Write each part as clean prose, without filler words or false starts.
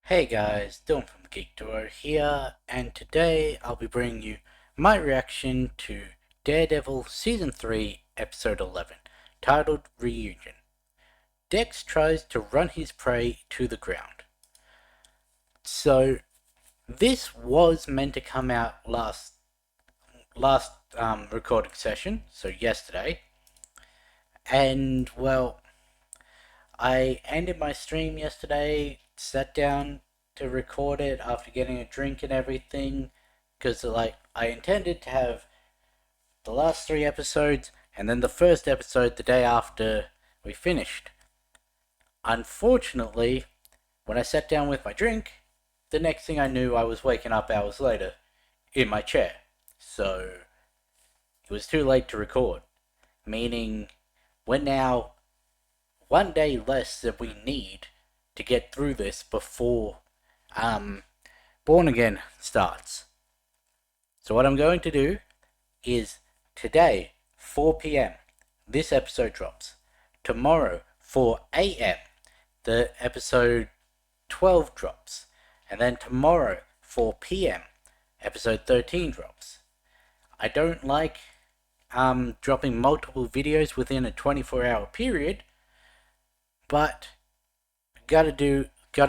Hey guys, Dylan from Geek Duo here, and today I'll be bringing you my reaction to Daredevil Season 3, Episode 11, titled Reunion. Dex tries to run his prey to the ground. So, this was meant to come out last recording session, so yesterday, and well, I ended my stream yesterday, sat down to record it after getting a drink and everything, because I intended to have the last three episodes and then the first episode the day after we finished. Unfortunately, when I sat down with my drink, the next thing I knew I was waking up hours later in my chair. So it was too late to record, meaning we're now one day less than we need to get through this before Born Again starts. So what I'm going to do is today, 4 p.m., this episode drops. Tomorrow, 4 a.m., the episode 12 drops. And then tomorrow, 4 p.m., episode 13 drops. I don't like dropping multiple videos within a 24-hour period, but gotta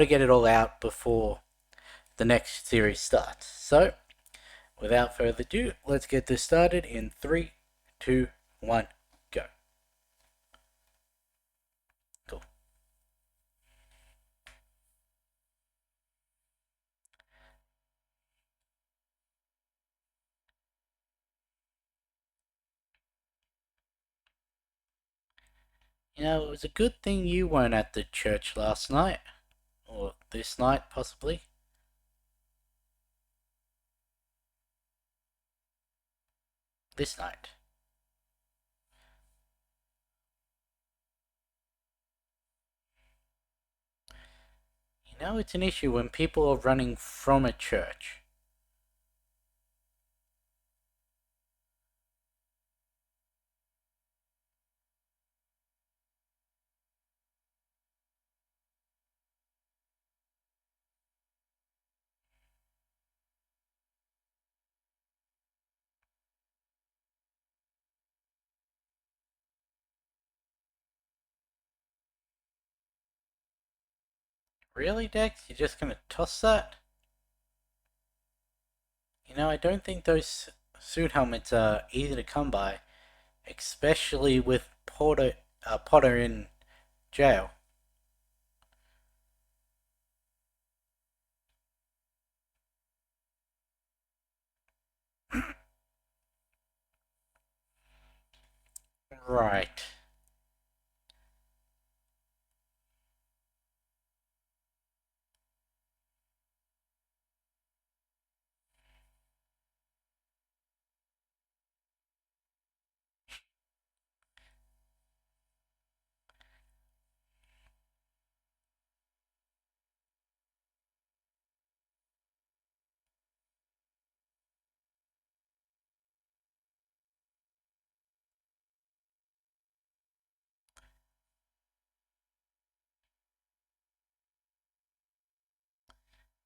get it all out before the next series starts. So, without further ado, let's get this started in 3, 2, 1, go. Cool. You know, it was a good thing you weren't at the church last night. Or this night, possibly. This night. You know, it's an issue when people are running from a church. Really, Dex? You're just gonna toss that? You know, I don't think those suit helmets are easy to come by, especially with Potter in jail. Right.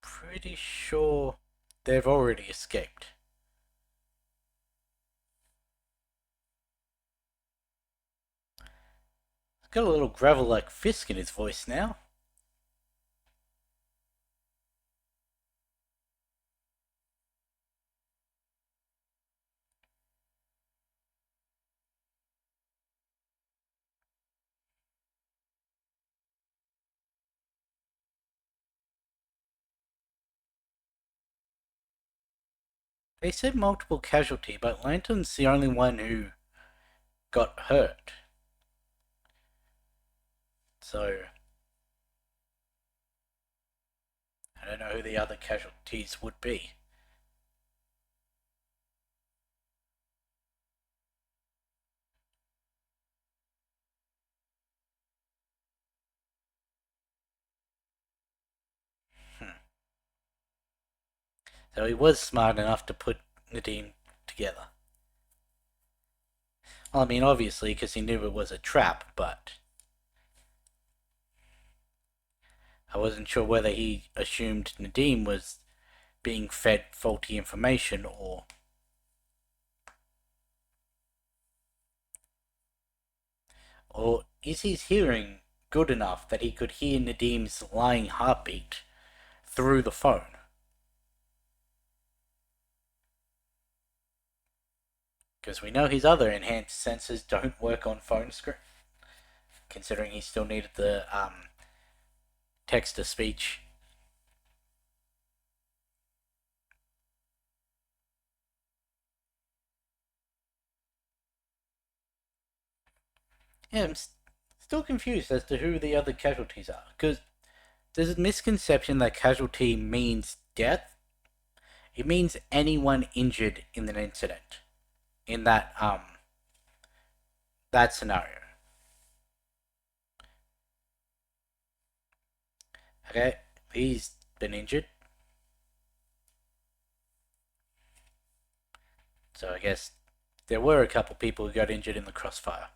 Pretty sure they've already escaped. He's got a little gravel like Fisk in his voice now. They said multiple casualty, but Lantern's the only one who got hurt. So, I don't know who the other casualties would be. Hmm. So he was smart enough to put Nadine together. Well, I mean, obviously, because he knew it was a trap, but I wasn't sure whether he assumed Nadim was being fed faulty information or is his hearing good enough that he could hear Nadim's lying heartbeat through the phone? Because we know his other enhanced sensors don't work on phone screen, considering he still needed the text to speech. Yeah, I'm still confused as to who the other casualties are. Because there's a misconception that casualty means death. It means anyone injured in an incident. In that scenario. Okay, he's been injured. So I guess there were a couple people who got injured in the crossfire.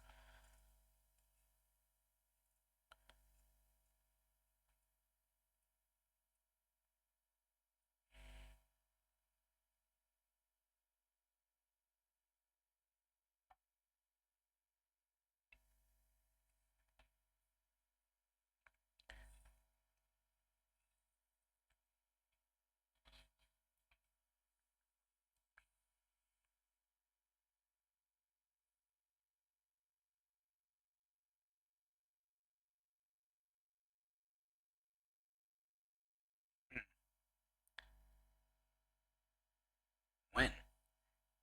When?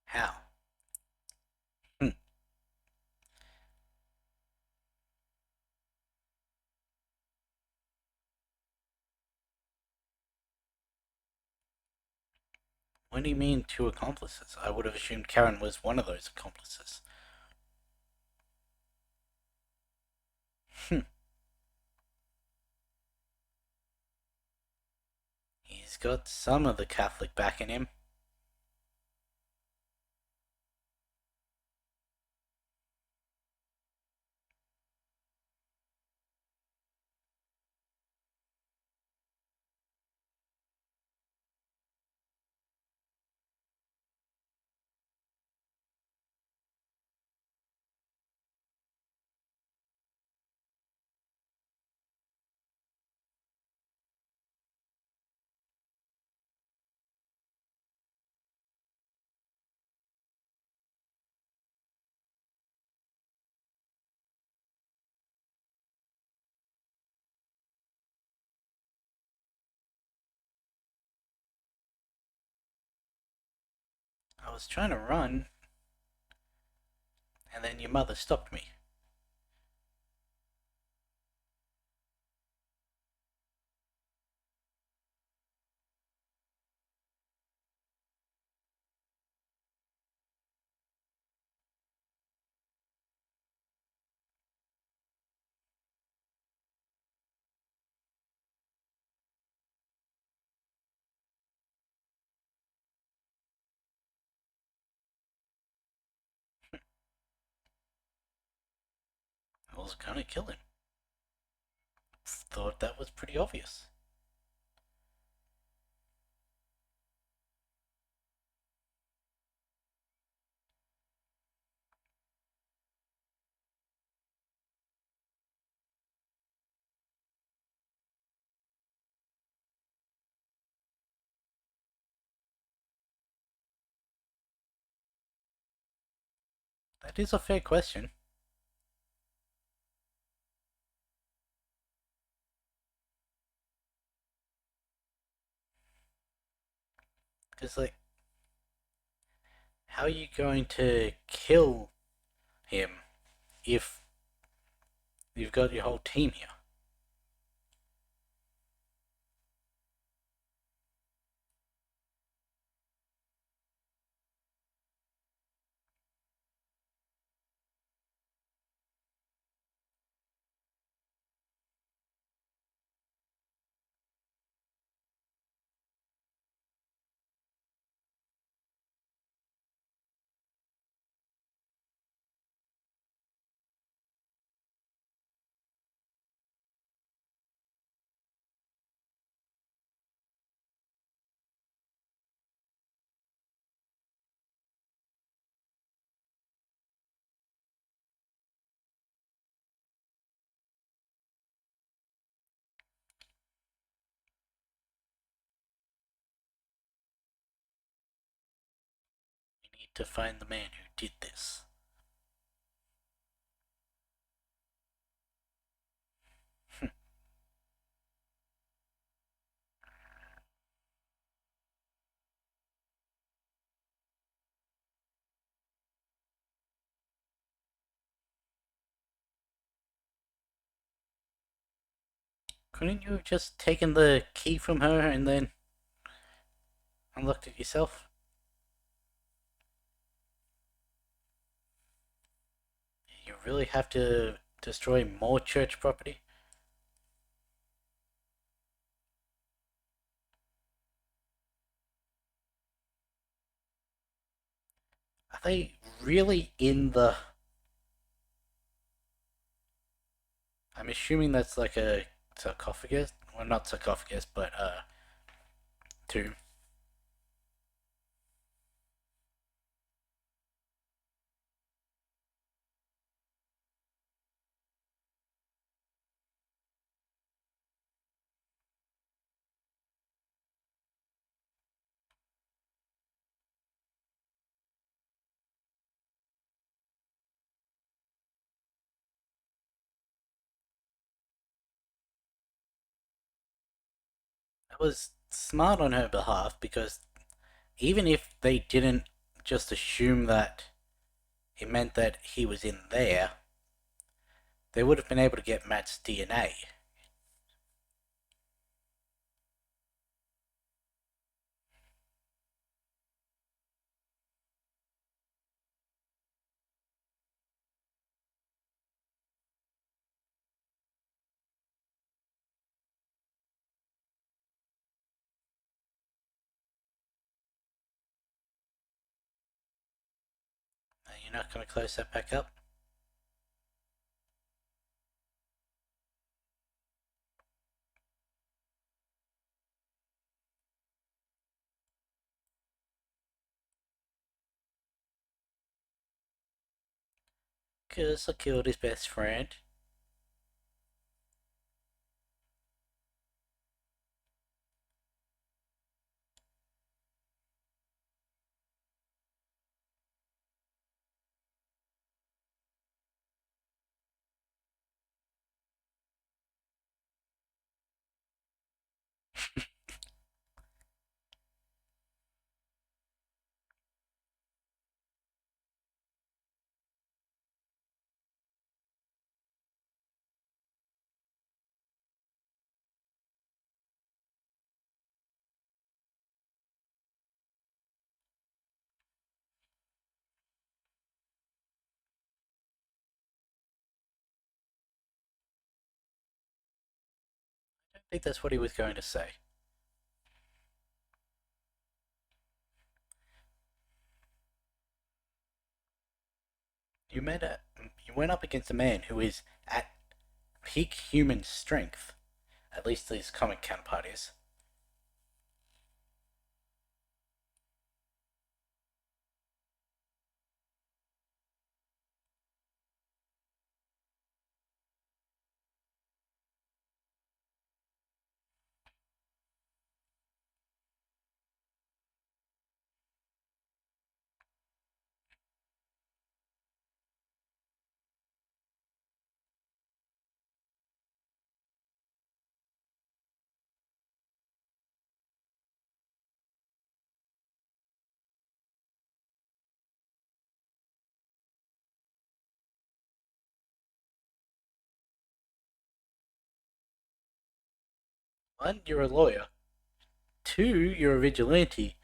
How? Hmm. What do you mean two accomplices? I would have assumed Karen was one of those accomplices. Hmm. He's got some of the Catholic back in him. I was trying to run, and then your mother stopped me. I was gonna kill him. Thought that was pretty obvious. That is a fair question. Because, like, how are you going to kill him if you've got your whole team here? to find the man who did this. Couldn't you have just taken the key from her and then unlocked it yourself? You really have to destroy more church property? Are they really in the... I'm assuming that's like a sarcophagus? Well, not sarcophagus, but tomb. That was smart on her behalf because even if they didn't just assume that it meant that he was in there, they would have been able to get Matt's DNA. You're not going to close that back up? Because I killed his best friend. I think that's what he was going to say. You met a, you went up against a man who is at peak human strength. At least his comic counterpart is. One, you're a lawyer. Two, you're a vigilante.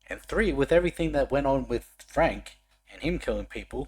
And three, with everything that went on with Frank and him killing people,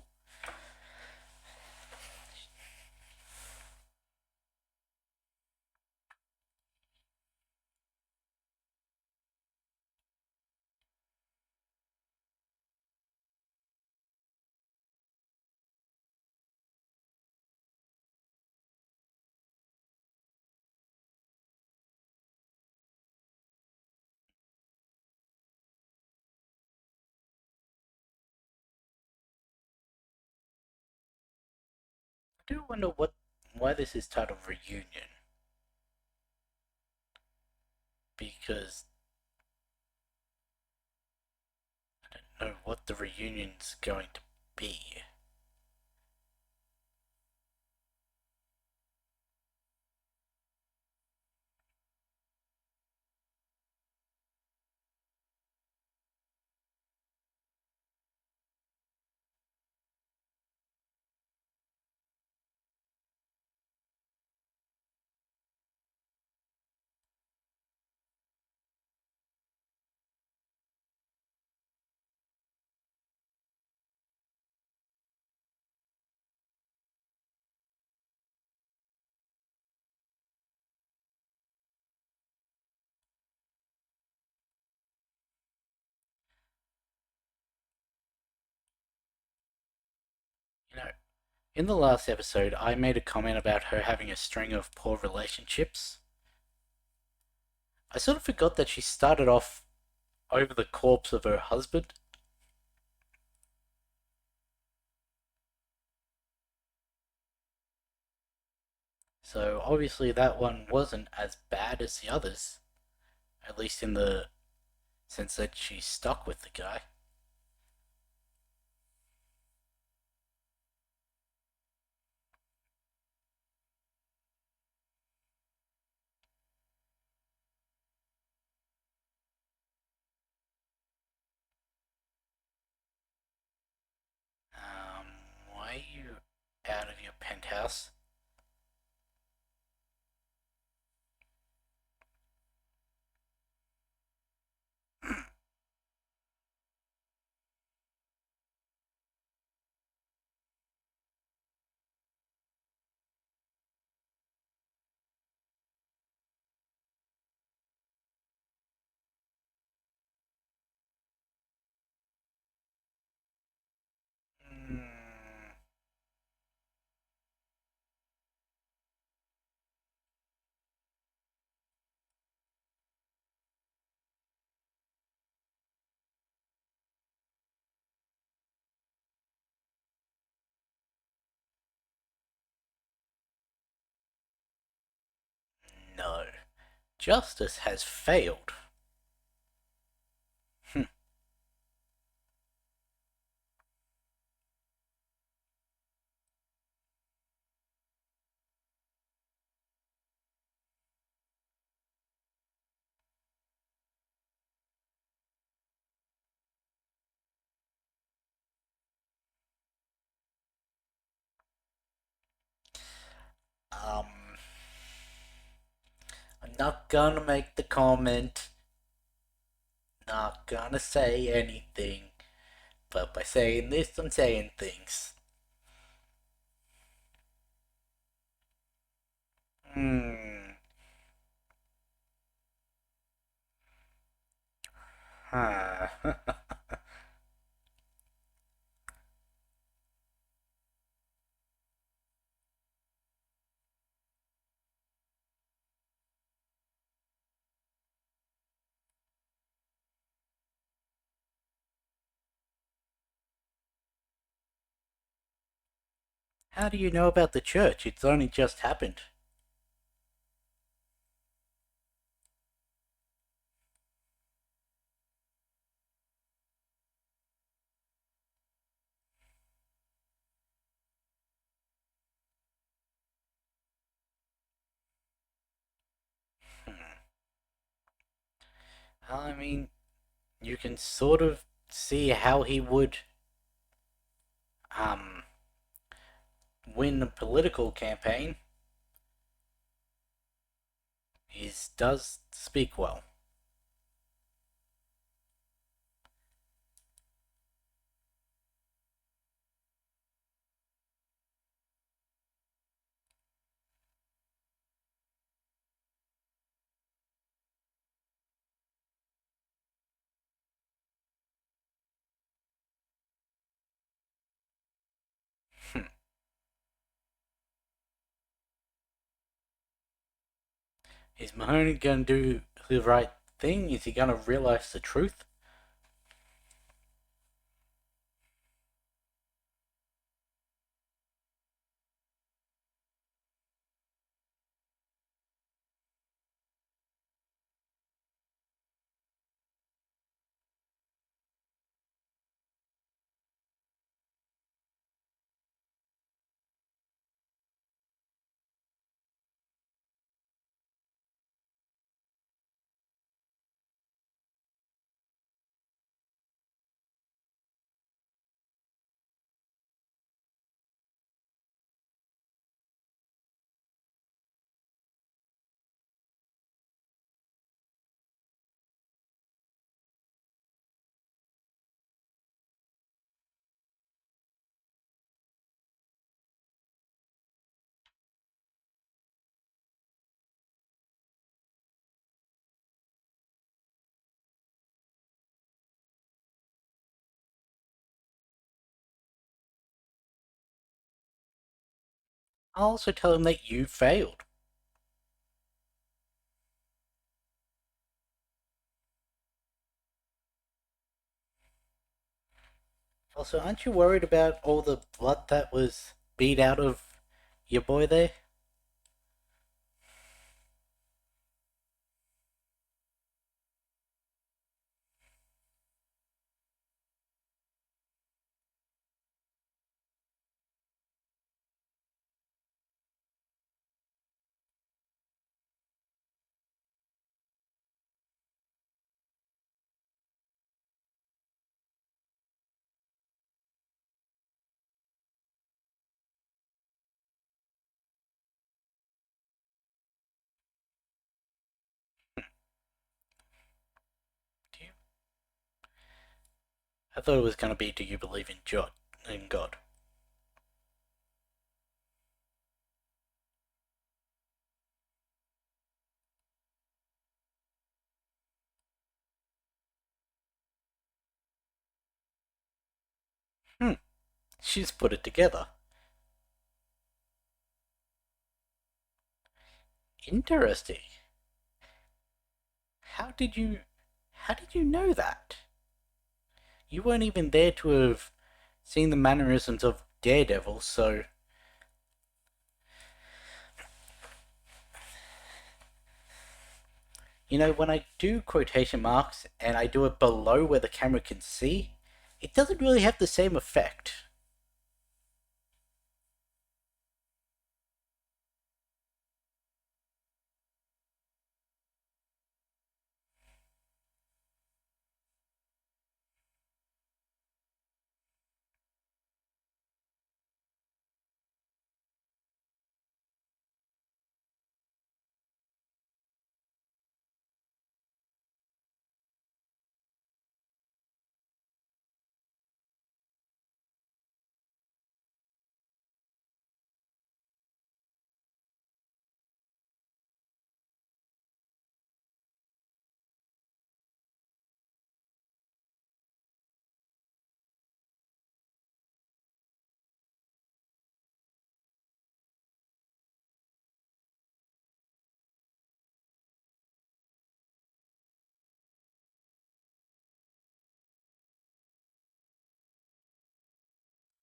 I do wonder why this is titled Reunion. Because I don't know what the reunion's going to be. You know, in the last episode, I made a comment about her having a string of poor relationships. I sort of forgot that she started off over the corpse of her husband. So obviously that one wasn't as bad as the others, at least in the sense that she's stuck with the guy. Why are you out of your penthouse? Hmm. No. Justice has failed. Hmm. um, I'm not gonna make the comment, not gonna say anything, but by saying this, I'm saying things. Hmm. Huh. How do you know about the church? It's only just happened. Hmm. I mean, you can sort of see how he would um win a political campaign. He does speak well. Hmm. Is Mahoney gonna do the right thing? Is he gonna realize the truth? I'll also tell him that you failed. Also, aren't you worried about all the blood that was beat out of your boy there? Do you? I thought it was going to be, do you believe in God? Hmm, she's put it together. Interesting. How did you, how did you know that? You weren't even there to have seen the mannerisms of Daredevil, so when I do quotation marks and I do it below where the camera can see, it doesn't really have the same effect.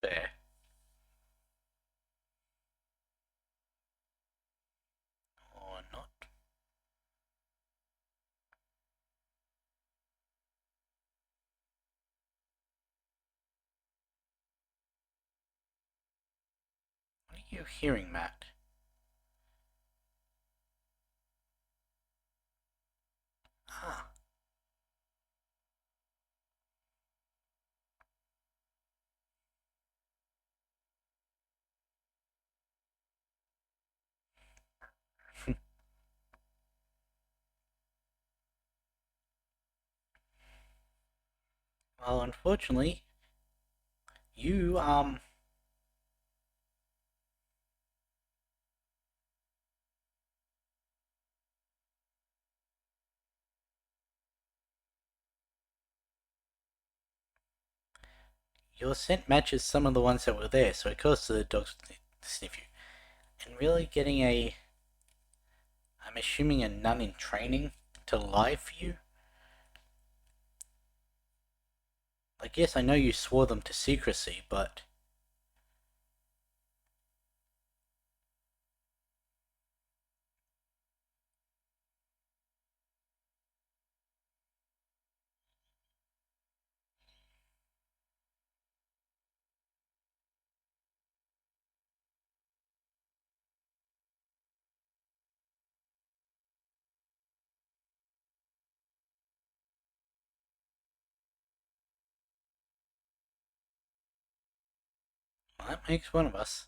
There. Or not. What are you hearing, Matt? Ah. Well, unfortunately, you, your scent matches some of the ones that were there, so it caused the dogs to sniff you. And really getting I'm assuming a nun in training to lie for you? Like, yes, I know you swore them to secrecy, but well, that makes one of us.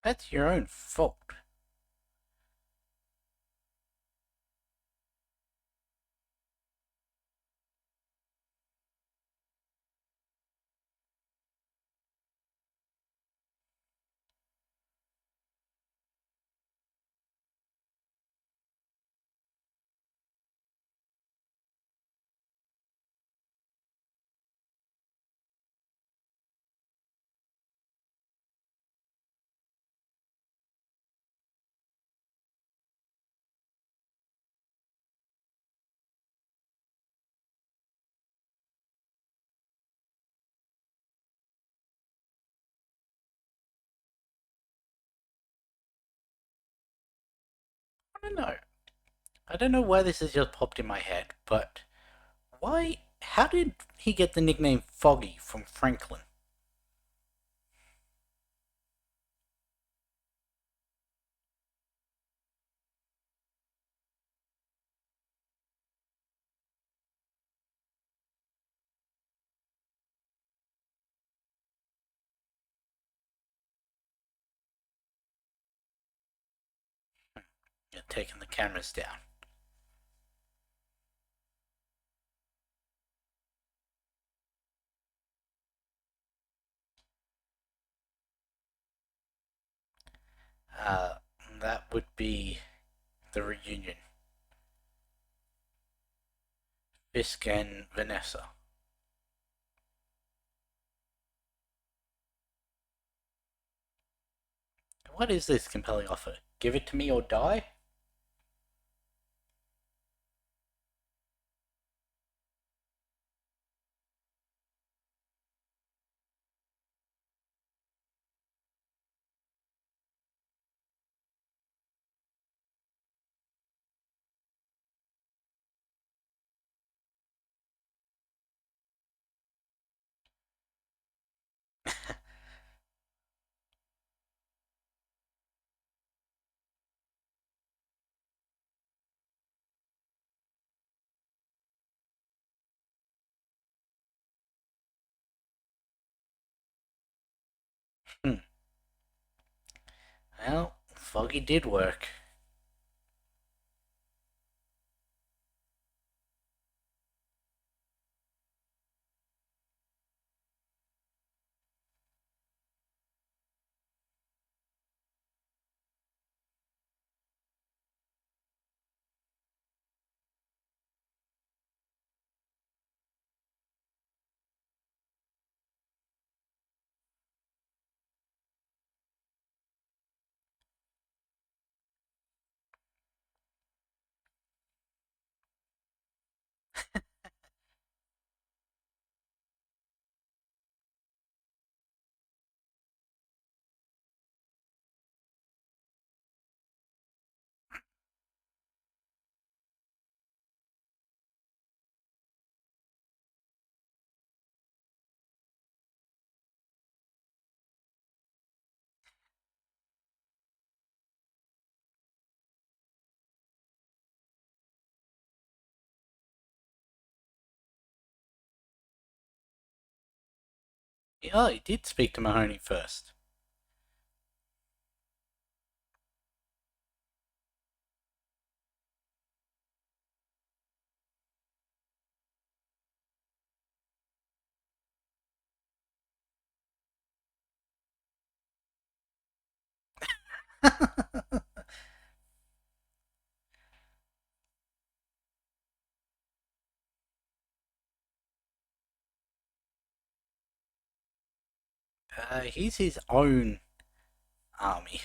That's your own fault. I don't know. I don't know why this has just popped in my head, but why? How did he get the nickname Foggy from Franklin? You're taking the cameras down. Uh, that would be the reunion. Fisk and Vanessa. What is this compelling offer? Give it to me or die? Hmm. Well, Foggy did work. Yeah, he did speak to Mahoney first. He's his own army.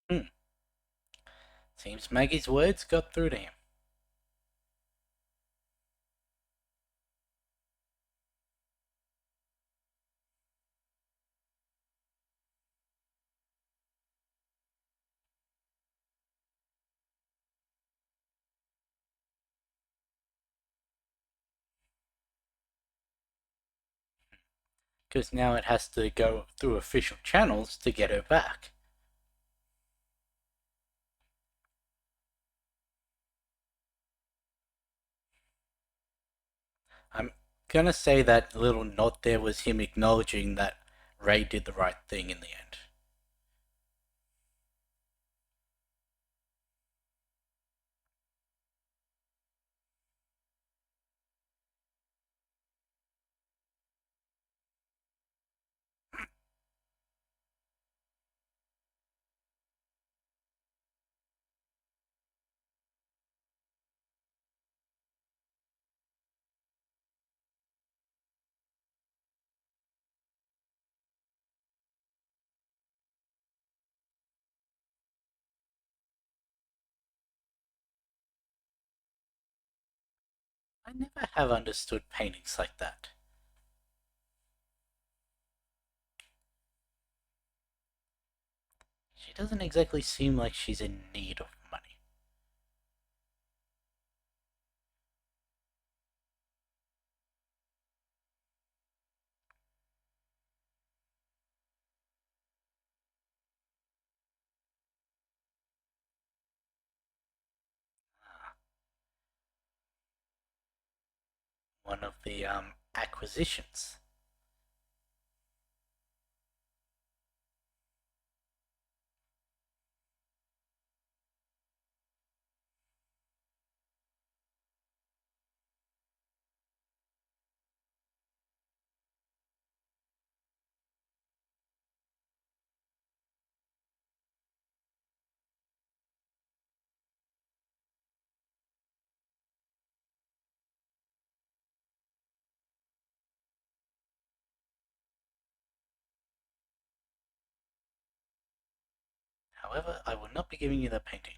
Hmm. Seems Maggie's words got through to him. because now it has to go through official channels to get her back. I'm gonna say that little nod there was him acknowledging that Ray did the right thing in the end. I never have understood paintings like that. She doesn't exactly seem like she's in need of money. One of the acquisitions. However, I will not be giving you the painting.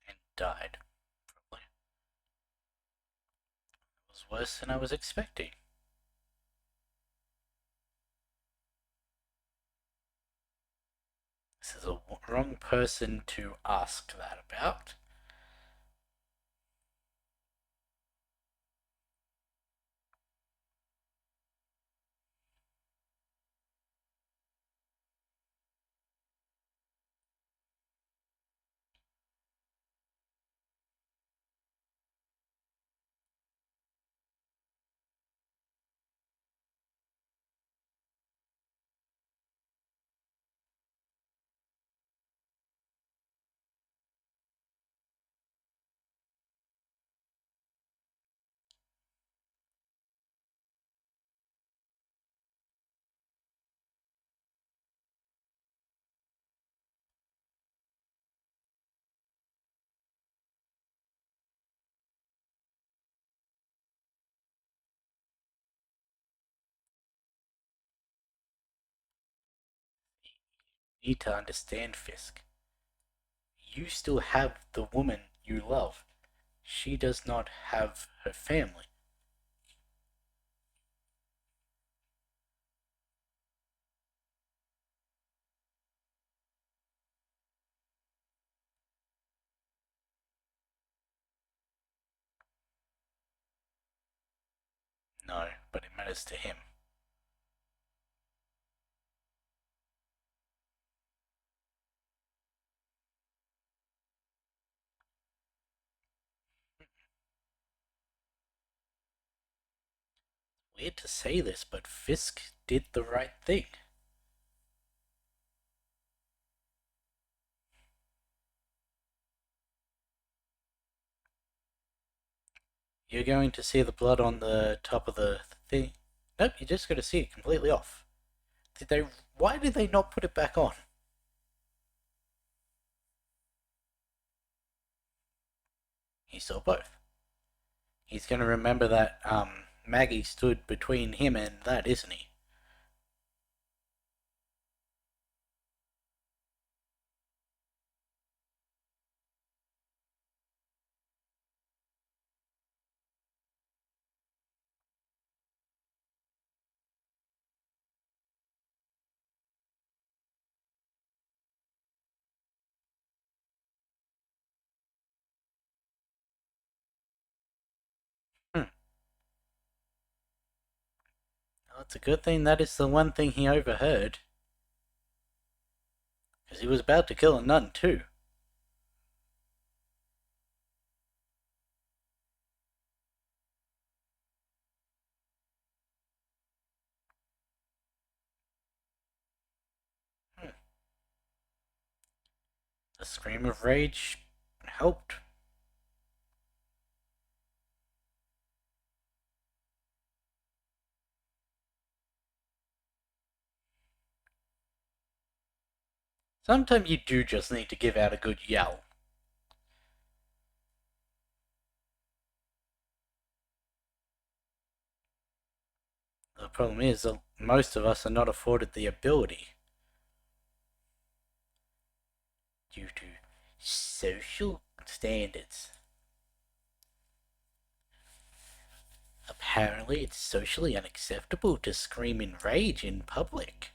And died. Probably. It was worse than I was expecting. This is a wrong person to ask that about. You need to understand, Fisk. You still have the woman you love. She does not have her family. No, but it matters to him. Weird to say this, but Fisk did the right thing. You're going to see the blood on the top of the thing. Nope, you're just going to see it completely off. Did they? Why did they not put it back on? He saw both. He's going to remember that Maggie stood between him and that, isn't he? Hmm. Well, it's a good thing that is the one thing he overheard, because he was about to kill a nun too. Hmm. The scream of rage helped. Sometimes you do just need to give out a good yell. The problem is that most of us are not afforded the ability due to social standards. Apparently, it's socially unacceptable to scream in rage in public.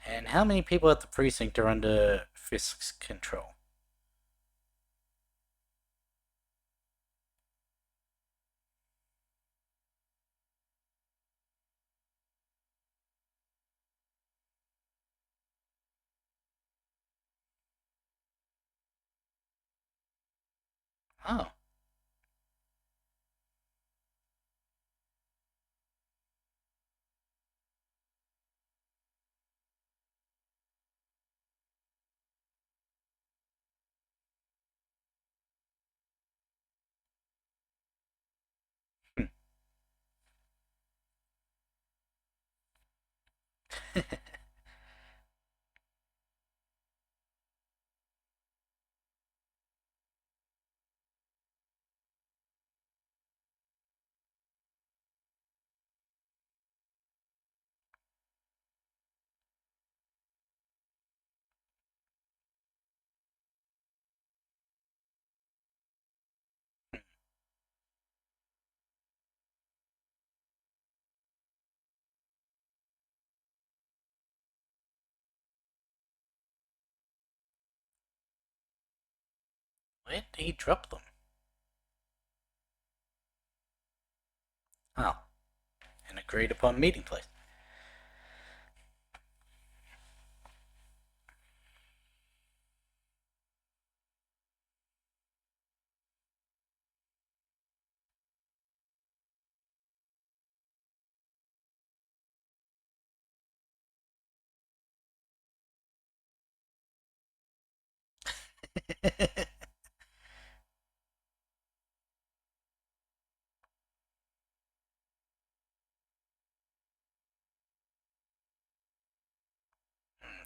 And how many people at the precinct are under Fisk's control? Oh, where did he drop them? Oh, an agreed upon meeting place.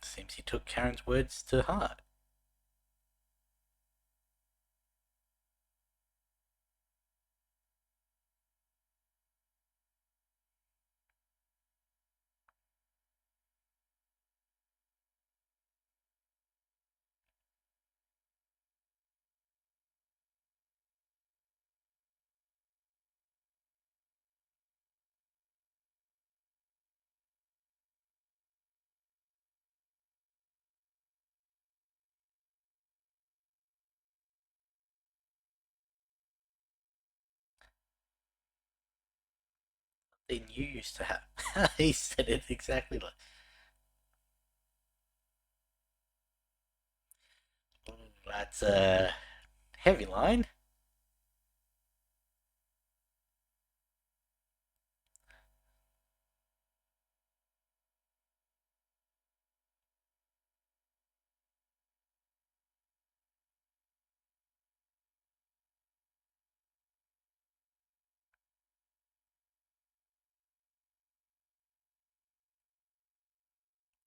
Seems he took Karen's words to heart. Then you used to have. He said it exactly like. That's a heavy line.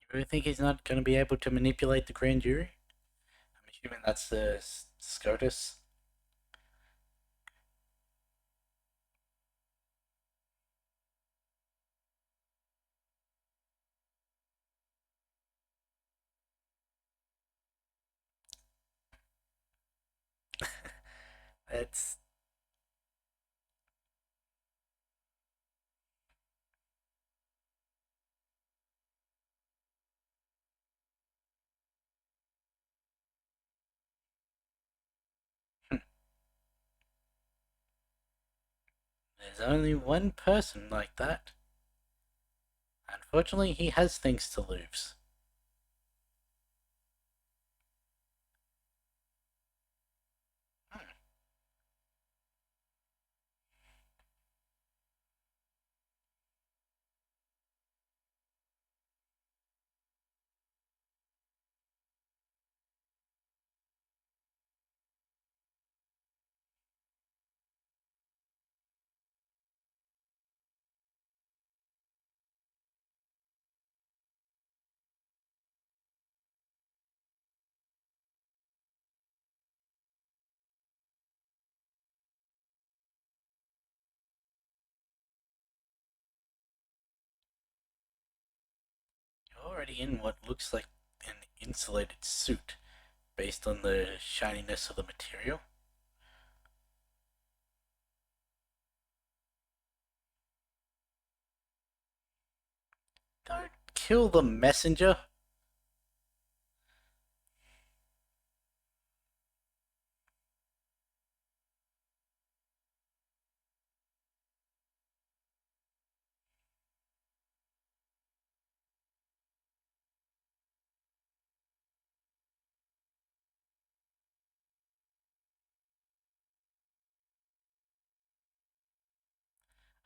You really think he's not going to be able to manipulate the grand jury? I'm assuming that's the SCOTUS. That's there's only one person like that. Unfortunately, he has things to lose. You're already in what looks like an insulated suit based on the shininess of the material. Don't kill the messenger.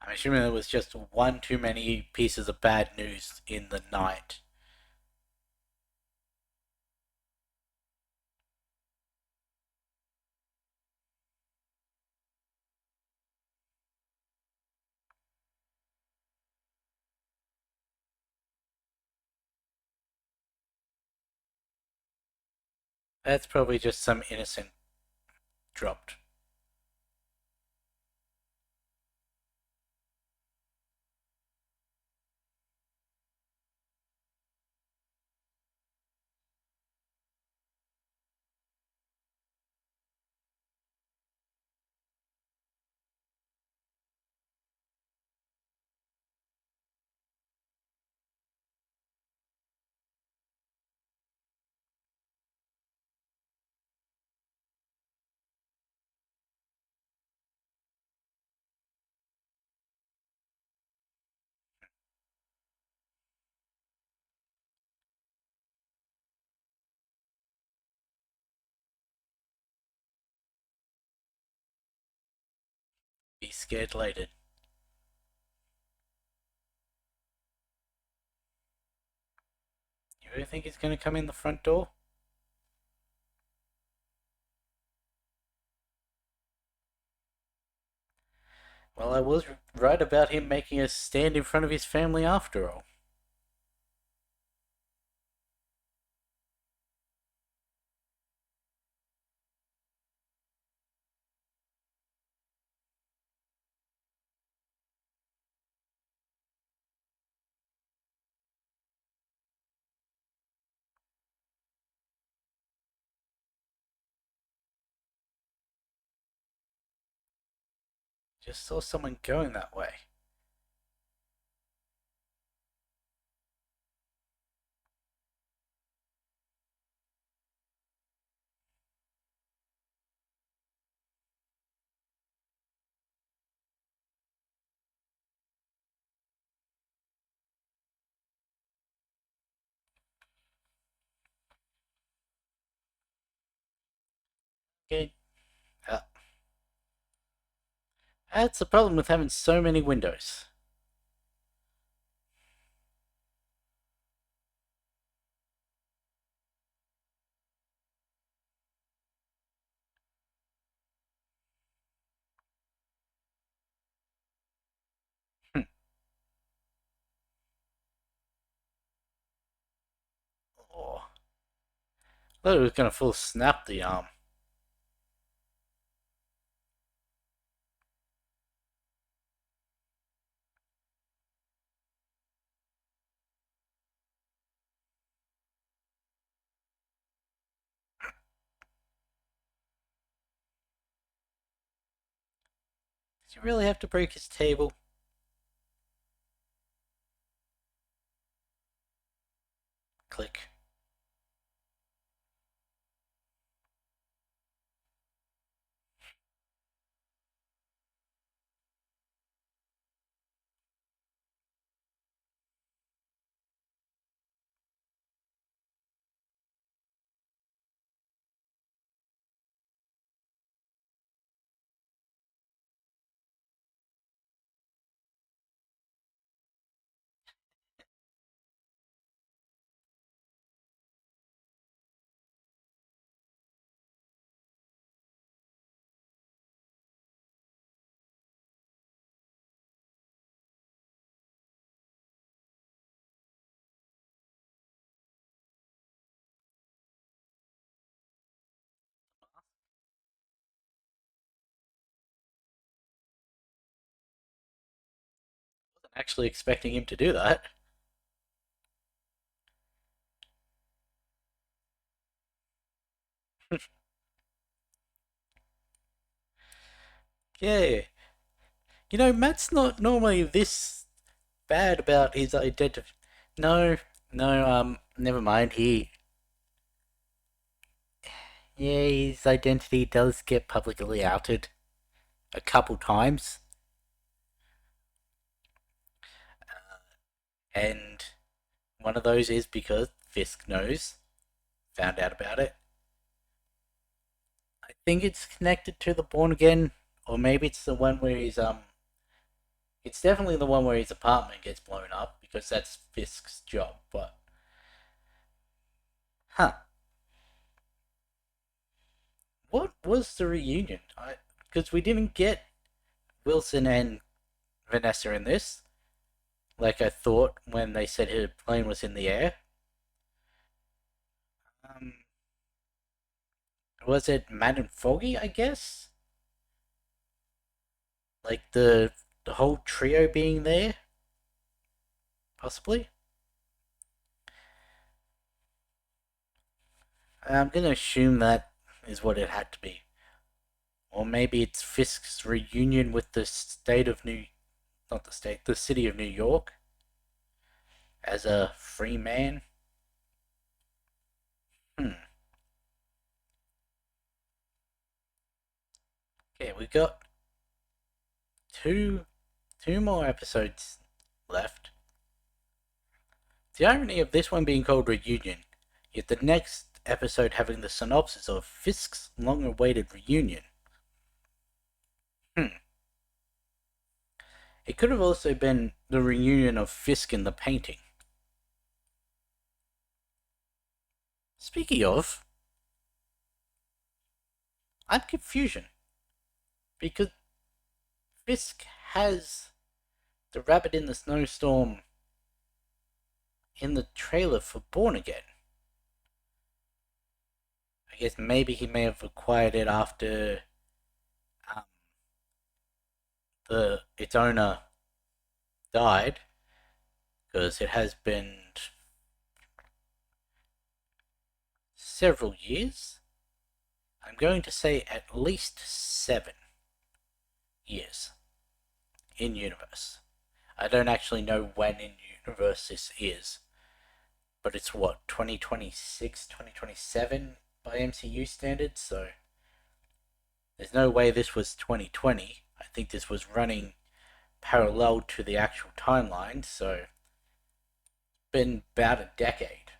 I'm assuming there was just one too many pieces of bad news in the night. That's probably just some innocent dropped. Be scared later. You really think he's gonna come in the front door? Well, I was right about him making a stand in front of his family after all. Just saw someone going that way. Okay, uh, that's the problem with having so many windows. Hmm. I thought it was gonna full snap the arm. Did you really have to break his table? Click. Wasn't actually expecting him to do that. Yeah. Matt's not normally this bad about his identity. No, no, never mind. Yeah, his identity does get publicly outed a couple times, and one of those is because Fisk found out about it. I think it's connected to the Born Again, or maybe it's the one where it's definitely the one where his apartment gets blown up because that's Fisk's job. But huh, what was the reunion? Because we didn't get Wilson and Vanessa in this, like I thought when they said her plane was in the air. Um, was it Matt and Foggy? I guess like the whole trio being there, possibly. I'm gonna assume that is what it had to be, or maybe it's Fisk's reunion with the state of New, not the state, the city of New York, as a free man. Hmm. Okay, we got two two more episodes left. The irony of this one being called Reunion, yet the next episode having the synopsis of Fisk's long-awaited reunion. Hmm. It could have also been the reunion of Fisk in the painting. Speaking of, I'm confusion because Fisk has the rabbit in the snowstorm in the trailer for Born Again. I guess maybe he may have acquired it after um, the its owner died, because it has been several years. I'm going to say at least 7 years in universe. I don't actually know when in universe this is, but it's what, 2026, 2027 by MCU standards, so there's no way this was 2020. I think this was running parallel to the actual timeline, so been about a decade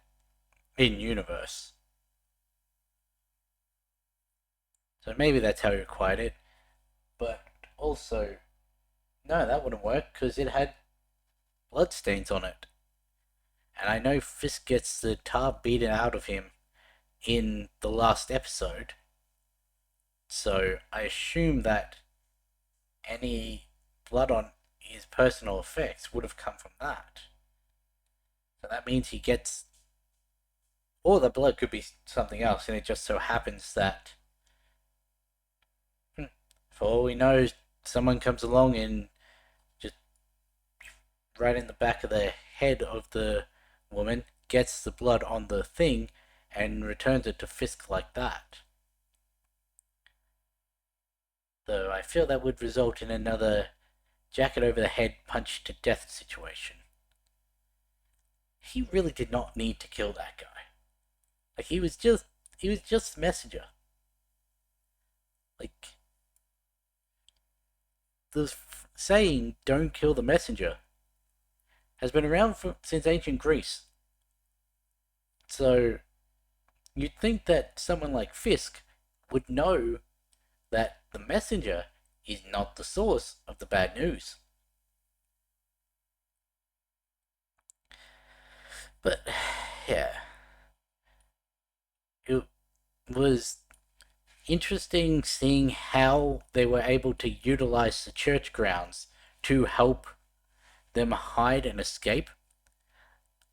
in universe. So maybe that's how he acquired it, but also, no, that wouldn't work because it had bloodstains on it. And I know Fisk gets the tar beaten out of him in the last episode, so I assume that any blood on his personal effects would have come from that. So that means he gets or the blood could be something else, and it just so happens that, for all we know, someone comes along and just right in the back of the head of the woman gets the blood on the thing and returns it to Fisk like that. So I feel that would result in another jacket over the head punch to death situation. He really did not need to kill that guy. Like he was just messenger. Like the saying "don't kill the messenger" has been around since ancient Greece. So you'd think that someone like Fisk would know that the messenger is not the source of the bad news. But yeah, it was interesting seeing how they were able to utilize the church grounds to help them hide and escape.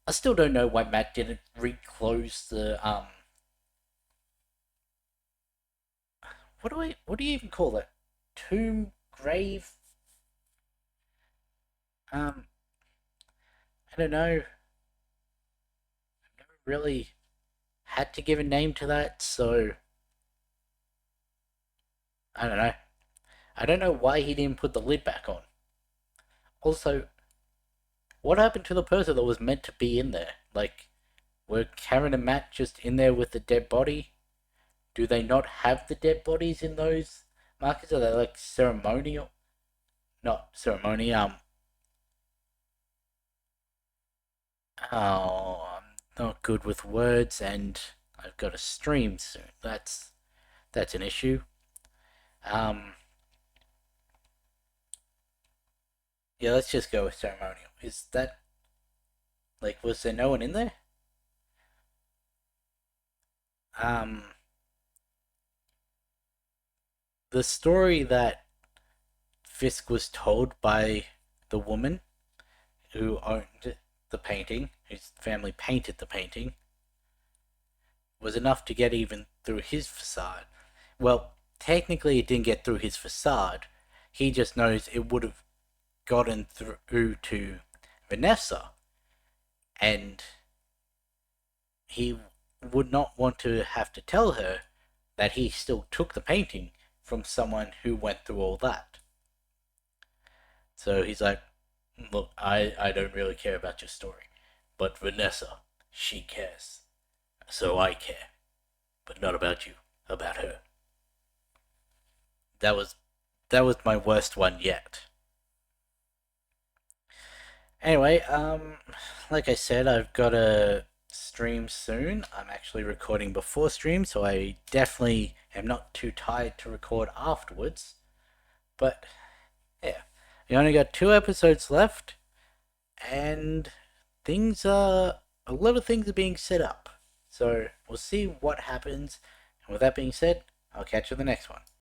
I still don't know why Matt didn't reclose the what do you even call it? Tomb grave? Um I don't know. I've never really had to give a name to that, so I don't know. I don't know why he didn't put the lid back on. Also, what happened to the person that was meant to be in there? Like, were Karen and Matt just in there with the dead body? Do they not have the dead bodies in those markets? Are they like ceremonial? Not ceremony. Oh, I'm not good with words, and I've got a stream soon. That's an issue. Um, yeah, let's just go with ceremonial. Is that like was there no one in there? Um, the story that Fisk was told by the woman who owned the painting, whose family painted the painting, was enough to get even through his facade. Well, technically, it didn't get through his facade. He just knows it would have gotten through to Vanessa, and he would not want to have to tell her that he still took the painting from someone who went through all that. So he's like, look, I don't really care about your story, but Vanessa, she cares. So I care, but not about you, about her. That was that was my worst one yet. Anyway, like I said, I've got a stream soon. I'm actually recording before stream, so I definitely am not too tired to record afterwards. But yeah, we only got 2 episodes left, and a lot of things are being set up. So we'll see what happens. And with that being said, I'll catch you in the next one.